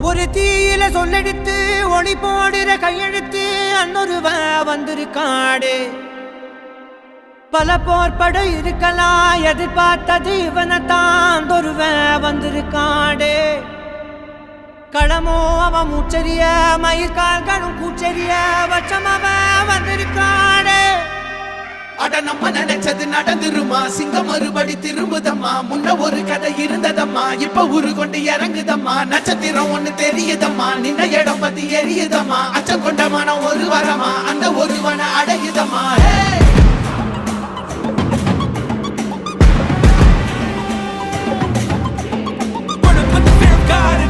ஒரு தீயில சொல்லெடுத்து ஒளி போடுற கையெழுத்து அன்னொருவ வந்திருக்காடு. பல போர்பட இருக்கலாம் எதிர்பார்த்தது இவனைத்தான் ஒருவ வந்திருக்காடு. களமோ அவன் மூச்சரிய மயிர்கால்களும் கூச்சரிய வச்சம் அவன் வந்திருக்காடு. அட நம்ம நினைச்சது நடந்துருமா, சிங்கம் மறுபடி திரும்புதம்மா. முன்ன ஒரு கதை இருந்ததம்மா, இப்ப ஊரு கொண்டு இறங்குதம்மா. நட்சத்திரம் ஒண்ணு தெரியுதம்மா, நின்ன இடம் பத்தி எரியுதம்மா. அச்சம் கொண்ட மனம் ஒரு வரமா, அந்த ஒருவனை அடையுதம்மா. Put the fear of God